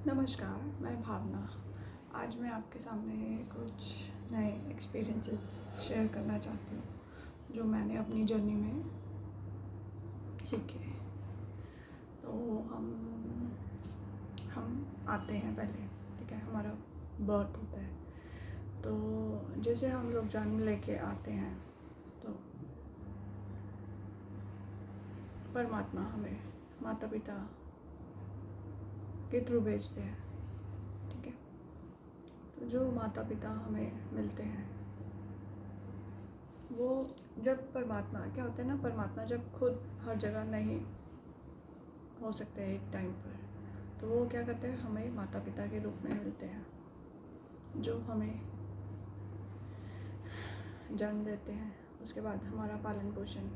नमस्कार, मैं भावना। आज मैं आपके सामने कुछ नए एक्सपीरियंसेस शेयर करना चाहती हूँ जो मैंने अपनी जर्नी में सीखे। तो हम आते हैं पहले, ठीक है, हमारा बर्थ होता है। तो जैसे हम लोग जन्म लेके आते हैं तो परमात्मा हमें माता पिता के थ्रू भेजते हैं, ठीक है। तो जो माता पिता हमें मिलते हैं वो जब परमात्मा क्या होता है ना, परमात्मा जब खुद हर जगह नहीं हो सकते हैं एक टाइम पर, तो वो क्या करते हैं, हमें माता पिता के रूप में मिलते हैं जो हमें जन्म देते हैं। उसके बाद हमारा पालन पोषण,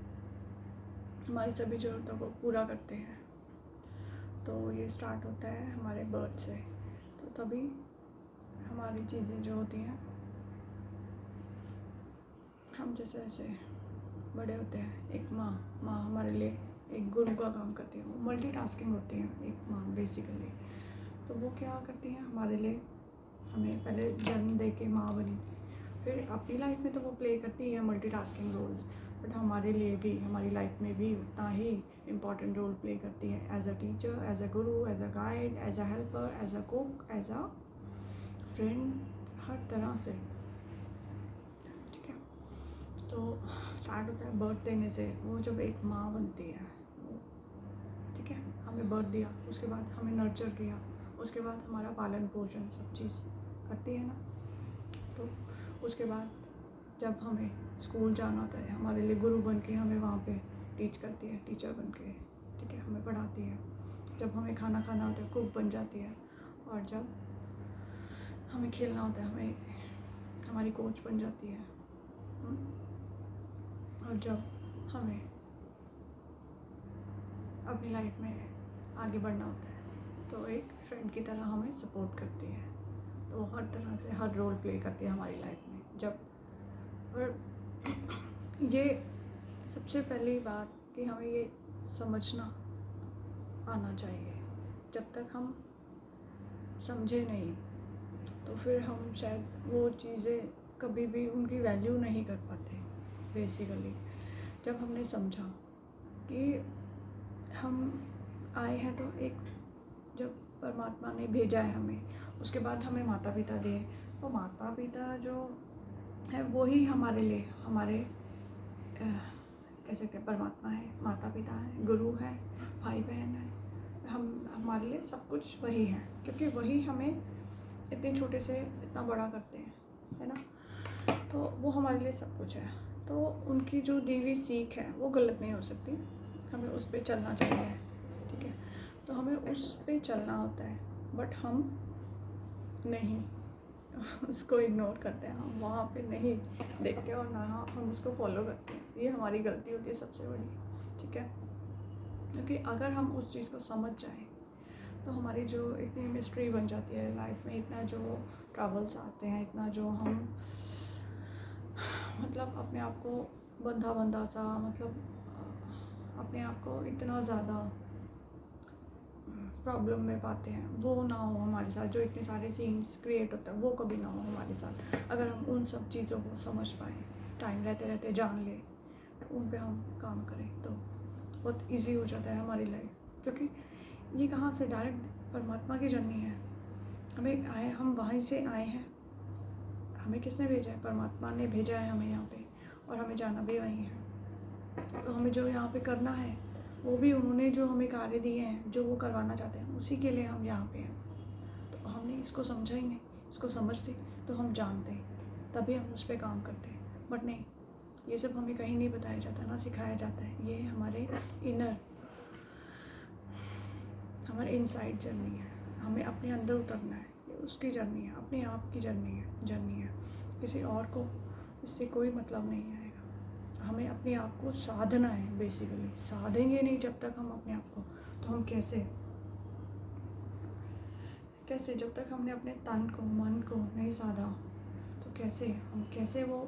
हमारी सभी ज़रूरतों को पूरा करते हैं। तो ये स्टार्ट होता है हमारे बर्थ से। तो तभी हमारी चीज़ें जो होती हैं, हम जैसे जैसे बड़े होते हैं, एक माँ हमारे लिए एक गुरु का काम करती है। वो मल्टीटास्किंग होती है एक माँ बेसिकली। तो वो क्या करती हैं हमारे लिए, हमें पहले जन्म दे के माँ बनी, फिर अपनी लाइफ में तो वो प्ले करती है मल्टीटास्किंग रोल्स, बट हमारे लिए भी हमारी लाइफ में भी उतना ही इम्पॉर्टेंट रोल प्ले करती है as a teacher, as a guru, as a guide, as a helper, as a cook, as a friend, हर तरह से, ठीक है। तो स्टार्ट होता है बर्थ देने से। वो जब एक माँ बनती है, ठीक है, हमें बर्थ दिया, उसके बाद हमें नर्चर किया, उसके बाद हमारा पालन पोषण सब चीज़ करती है ना। तो उसके बाद जब हमें स्कूल जाना होता है, हमारे लिए गुरु बन के हमें वहाँ पे टीच करती है, टीचर बन के, ठीक है, हमें पढ़ाती है। जब हमें खाना खाना होता है, कुक बन जाती है। और जब हमें खेलना होता है, हमें हमारी कोच बन जाती है। और जब हमें अपनी लाइफ में आगे बढ़ना होता है तो एक फ्रेंड की तरह हमें सपोर्ट करती है। तो हर तरह से हर रोल प्ले करती है हमारी लाइफ में। जब और ये सबसे पहली बात कि हमें ये समझना आना चाहिए। जब तक हम समझे नहीं तो फिर हम शायद वो चीज़ें कभी भी उनकी वैल्यू नहीं कर पाते बेसिकली। जब हमने समझा कि हम आए हैं तो एक, जब परमात्मा ने भेजा है हमें, उसके बाद हमें माता पिता दिए। तो माता पिता जो है वही हमारे लिए हमारे कह सकते हैं परमात्मा है, माता पिता है, गुरु है, भाई बहन है। हम हमारे लिए सब कुछ वही है, क्योंकि वही हमें इतने छोटे से इतना बड़ा करते हैं, है ना। तो वो हमारे लिए सब कुछ है। तो उनकी जो दी हुई सीख है वो गलत नहीं हो सकती, हमें उस पर चलना चाहिए, ठीक है। तो हमें उस पर चलना होता है, बट हम नहीं उसको इग्नोर करते हैं, हम वहाँ पे नहीं देखते और ना हम उसको फॉलो करते हैं। ये हमारी गलती होती है सबसे बड़ी, ठीक है। क्योंकि अगर हम उस चीज़ को समझ जाएं तो हमारी जो इतनी मिस्ट्री बन जाती है लाइफ में, इतना जो ट्रबल्स आते हैं, इतना जो हम मतलब अपने आप को बंधा सा, मतलब अपने आप को इतना ज़्यादा प्रॉब्लम में पाते हैं, वो ना हो हमारे साथ। जो इतने सारे सीन्स क्रिएट होता है वो कभी ना हो हमारे साथ। अगर हम उन सब चीज़ों को समझ पाएँ, टाइम रहते रहते जान लें, तो उन पे हम काम करें तो बहुत इजी हो जाता है हमारी लाइफ। क्योंकि ये कहाँ से, डायरेक्ट परमात्मा की जर्नी है। हमें आए, हम वहीं से आए हैं, हमें किसने भेजा है, परमात्मा ने भेजा है हमें यहाँ पे, और हमें जाना भी वहीं है। तो हमें जो यहाँ पे करना है वो भी उन्होंने जो हमें कार्य दिए हैं, जो वो करवाना चाहते हैं, उसी के लिए हम यहाँ पे हैं। तो हमने इसको समझा ही नहीं। इसको समझते तो हम जानते, तभी हम उस पर काम करते हैं। बट नहीं, ये सब हमें कहीं नहीं बताया जाता, ना सिखाया जाता है। ये हमारे इनसाइड जर्नी है, हमें अपने अंदर उतरना है। ये उसकी जर्नी है, अपने आप की जर्नी है। किसी और को इससे कोई मतलब नहीं आएगा। हमें अपने आप को साधना है बेसिकली। साधेंगे नहीं जब तक हम अपने आप को, तो हम कैसे जब तक हमने अपने तन को, मन को नहीं साधा, तो कैसे वो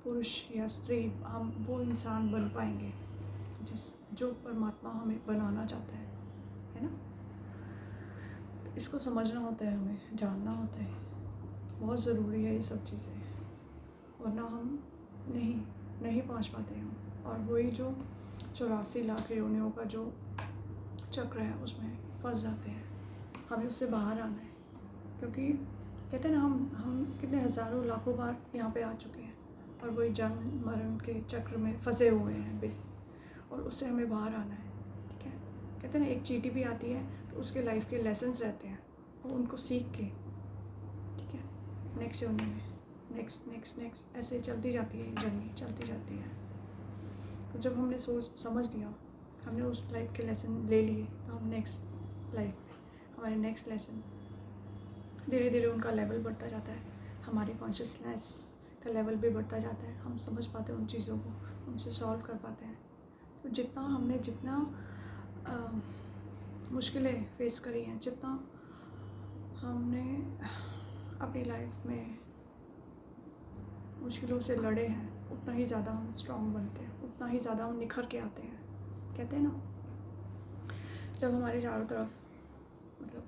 पुरुष या स्त्री, हम वो इंसान बन पाएंगे जो परमात्मा हमें बनाना चाहता है ना। इसको समझना होता है, हमें जानना होता है, बहुत ज़रूरी है ये सब चीज़ें, वरना हम नहीं पहुंच पाते हम। और वही जो 84 लाख योनियों का जो चक्र है उसमें फंस जाते हैं। हमें उससे बाहर आना है, क्योंकि कहते हैं ना, हम कितने हज़ारों लाखों बार यहाँ पे आ चुके हैं और वही जन्म मरण के चक्र में फंसे हुए हैं बेस, और उससे हमें बाहर आना है। ठीक है, कहते हैं ना, एक चींटी भी आती है तो उसके लाइफ के लेसन्स रहते हैं, और उनको सीख के, ठीक है, नेक्स्ट योनि में नेक्स्ट ऐसे चलती जाती है, जर्नी चलती जाती है। तो जब हमने समझ लिया, हमने उस लाइफ के लेसन ले लिए, तो हम नेक्स्ट लाइफ में हमारे नेक्स्ट लेसन धीरे धीरे उनका लेवल बढ़ता जाता है, हमारी कॉन्शियसनेस का लेवल भी बढ़ता जाता है, हम समझ पाते हैं उन चीज़ों को, उनसे सॉल्व कर पाते हैं। तो जितना मुश्किलें फेस करी हैं, जितना हमने अपनी लाइफ में मुश्किलों से लड़े हैं, उतना ही ज़्यादा हम स्ट्रॉन्ग बनते हैं, उतना ही ज़्यादा हम निखर के आते हैं। कहते हैं ना, जब हमारे चारों तरफ मतलब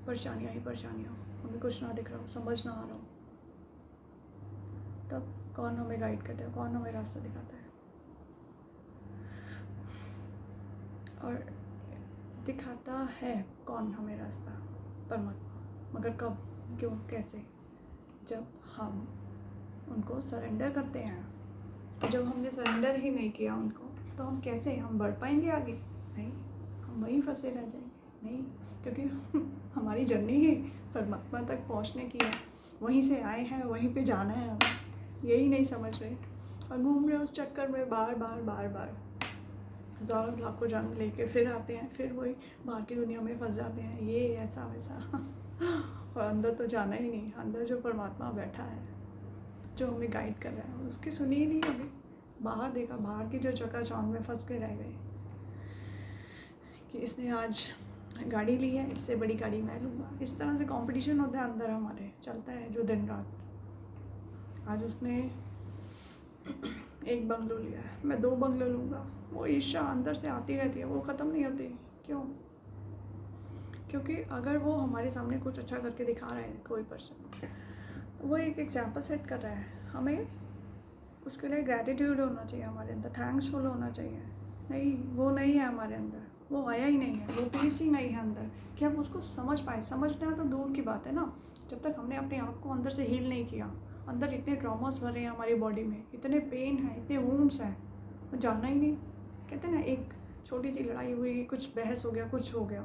परेशानियाँ ही परेशानियाँ, हमें कुछ ना दिख रहा हो, समझ ना आ रहा हो, तब कौन हमें गाइड करता है, कौन हमें रास्ता दिखाता है? और दिखाता है कौन हमें रास्ता? परमात्मा। मगर कब, क्यों, कैसे? जब हम उनको सरेंडर करते हैं। जब हमने सरेंडर ही नहीं किया उनको, तो हम कैसे हम बढ़ पाएंगे आगे? नहीं, हम वहीं फंसे रह जाएंगे। नहीं, क्योंकि हमारी जर्नी ही परमात्मा तक पहुंचने की है, वहीं से आए हैं, वहीं पे जाना है हमें। यही नहीं समझ रहे और घूम रहे उस चक्कर में बार हज़ारों लाखों जन्म लेके फिर आते हैं, फिर वही बाहर की दुनिया में फंस जाते हैं, ये ऐसा वैसा। और अंदर तो जाना ही नहीं। अंदर जो परमात्मा बैठा है, जो हमें गाइड कर रहा है, उसकी सुनी ही नहीं अभी। बाहर देखा, बाहर की जो चकाचौंध में फंस के रह गए कि इसने आज गाड़ी ली है, इससे बड़ी गाड़ी मैं लूँगा। इस तरह से कंपटीशन होता है अंदर हमारे, चलता है जो दिन रात। आज उसने एक बंगलो लिया है, मैं 2 बंगलो लूँगा। वो ईर्ष्या अंदर से आती रहती है, वो ख़त्म नहीं होती। क्यों? क्योंकि अगर वो हमारे सामने कुछ अच्छा करके दिखा रहा है कोई पर्सन, वो एक एग्जाम्पल सेट कर रहा है, हमें उसके लिए ग्रैटिट्यूड होना चाहिए हमारे अंदर, थैंक्सफुल होना चाहिए। नहीं, वो नहीं है हमारे अंदर, वो आया ही नहीं है, वो पीस ही नहीं है अंदर कि हम उसको समझ पाए। समझना तो दूर की बात है ना, जब तक हमने अपने आप को अंदर से हील नहीं किया। अंदर इतने ट्रॉमास भरे हैं हमारी बॉडी में, इतने पेन हैं, इतने वूंड्स हैं, वो जाना ही नहीं। कहते हैं ना, एक छोटी सी लड़ाई हुई, कुछ बहस हो गया, कुछ हो गया,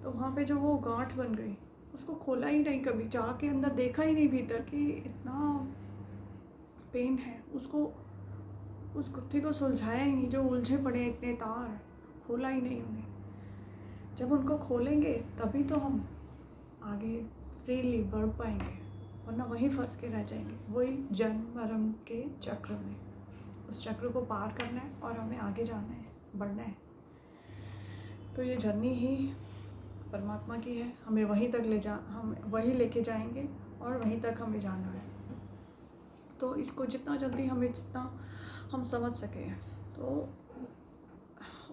तो वहाँ पे जो वो गांठ बन गई, उसको खोला ही नहीं कभी, जाके अंदर देखा ही नहीं भीतर कि इतना पेन है। उस गुत्थी को सुलझाया ही नहीं, जो उलझे पड़े इतने तार, खोला ही नहीं उन्हें। जब उनको खोलेंगे तभी तो हम आगे फ्रीली बढ़ पाएंगे, वरना वहीं फंस के रह जाएंगे, वही जन्म मरण के चक्र में। उस चक्र को पार करना है और हमें आगे जाना है, बढ़ना है। तो ये जर्नी ही परमात्मा की है, हमें वहीं तक हम वहीं लेके जाएंगे और वहीं तक हमें जाना है। तो इसको जितना जल्दी जितना हम समझ सके, तो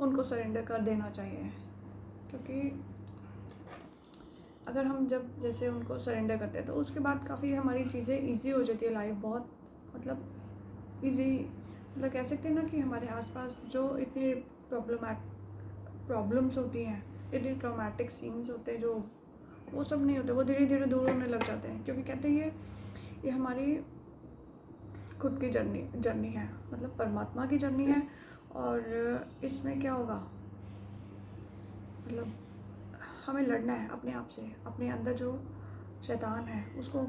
उनको सरेंडर कर देना चाहिए। क्योंकि अगर हम जब जैसे उनको सरेंडर करते हैं, तो उसके बाद काफ़ी हमारी चीज़ें ईजी हो जाती है, लाइफ बहुत मतलब ईजी। मतलब कह सकते हैं ना कि हमारे आसपास जो इतनी प्रॉब्लम्स होती हैं, इतने ट्रॉमेटिक सीन्स होते हैं, जो वो सब नहीं होते, वो धीरे धीरे दूर होने लग जाते हैं। क्योंकि कहते हैं ये हमारी खुद की जर्नी है, मतलब परमात्मा की जर्नी है। और इसमें क्या होगा, मतलब हमें लड़ना है अपने आप से, अपने अंदर जो शैतान है उसको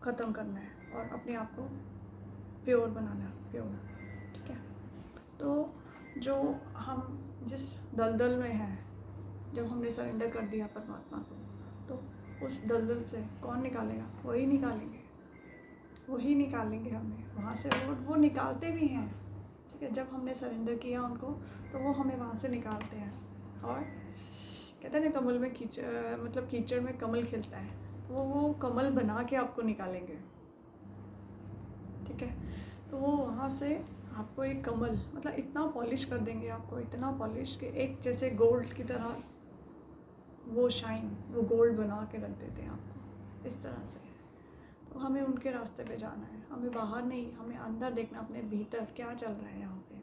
ख़त्म करना है और अपने आप को प्योर बनाना है, प्योर। ठीक है, तो जो हम जिस दलदल में हैं, जब हमने सरेंडर कर दिया परमात्मा को, तो उस दलदल से कौन निकालेगा? वही निकालेंगे हमें वहाँ से। वो निकालते भी हैं। ठीक है, जब हमने सरेंडर किया उनको, तो वो हमें वहाँ से निकालते हैं। और कहते हैं ना, कमल में कीचड़ में कमल खिलता है, तो वो कमल बना के आपको निकालेंगे। ठीक है, तो वो वहाँ से आपको एक कमल, मतलब इतना पॉलिश कर देंगे आपको, इतना पॉलिश कि एक जैसे गोल्ड की तरह वो शाइन, वो गोल्ड बना के रख देते हैं आपको, इस तरह से। तो हमें उनके रास्ते पे जाना है, हमें बाहर नहीं, हमें अंदर देखना, अपने भीतर क्या चल रहा है यहाँ पे,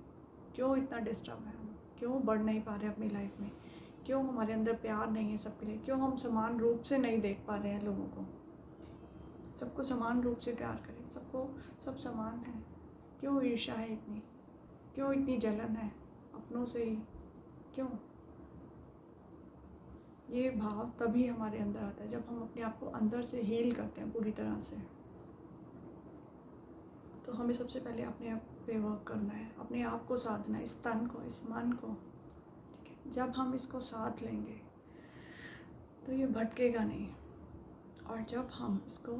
क्यों इतना डिस्टर्ब है हम, क्यों बढ़ नहीं पा रहे अपनी लाइफ में, क्यों हमारे अंदर प्यार नहीं है सबके लिए, क्यों हम समान रूप से नहीं देख पा रहे हैं लोगों को, सबको समान रूप से प्यार करें, सबको सब समान है, क्यों ईर्ष्या है इतनी, क्यों इतनी जलन है अपनों से ही, क्यों? ये भाव तभी हमारे अंदर आता है जब हम अपने आप को अंदर से हील करते हैं पूरी तरह से। तो हमें सबसे पहले अपने आप पे वर्क करना है, अपने आप को साधना है, इस तन को, इस मन को, ठीक है। जब हम इसको साध लेंगे तो ये भटकेगा नहीं, और जब हम इसको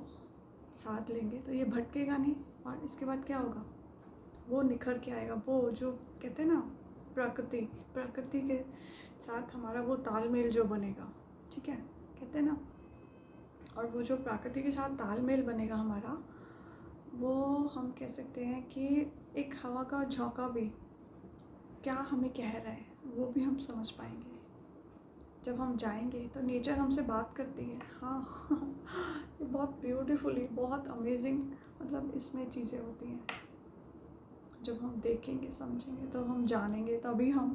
साध लेंगे तो ये भटकेगा नहीं, और इसके बाद क्या होगा, वो निखर के आएगा, वो जो कहते हैं ना प्रकृति के साथ हमारा वो तालमेल जो बनेगा, ठीक है, कहते हैं ना। और वो जो प्रकृति के साथ तालमेल बनेगा हमारा, वो हम कह सकते हैं कि एक हवा का झोंका भी क्या हमें कह रहा है वो भी हम समझ पाएंगे। जब हम जाएंगे तो नेचर हमसे बात करती है, हाँ ये बहुत ब्यूटीफुली, बहुत अमेजिंग, मतलब इसमें चीज़ें होती हैं। जब हम देखेंगे समझेंगे तो हम जानेंगे, तभी हम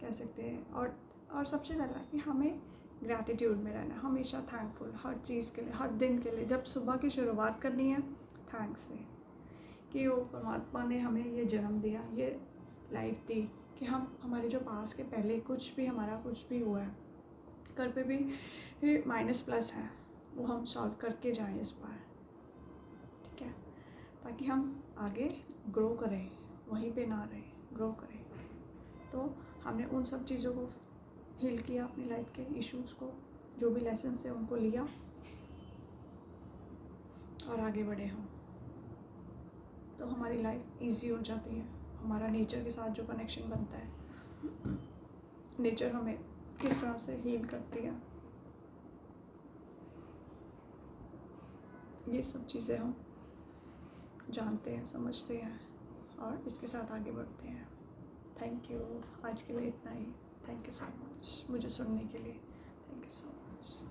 कह सकते हैं। और सबसे पहला कि हमें ग्रैटिट्यूड में रहना है, हमेशा थैंकफुल हर चीज़ के लिए, हर दिन के लिए। जब सुबह की शुरुआत करनी है थैंक्स से, कि वो परमात्मा ने हमें ये जन्म दिया, ये लाइफ दी, कि हम हमारे जो पास के पहले कुछ भी हमारा कुछ भी हुआ है, घर पे भी माइनस प्लस है, वो हम सॉल्व करके जाएं इस बार, ठीक है, ताकि हम आगे ग्रो करें, वहीं पे ना रहें, ग्रो करें। तो हमने उन सब चीज़ों को हील किया, अपनी लाइफ के इश्यूज़ को, जो भी लेसन है उनको लिया और आगे बढ़े हम, तो हमारी लाइफ इजी हो जाती है। हमारा नेचर के साथ जो कनेक्शन बनता है, नेचर हमें किस तरह से हील करती है, ये सब चीज़ें हम जानते हैं, समझते हैं और इसके साथ आगे बढ़ते हैं। थैंक यू, आज के लिए इतना ही। थैंक यू सो मच मुझे सुनने के लिए। Thank you so much.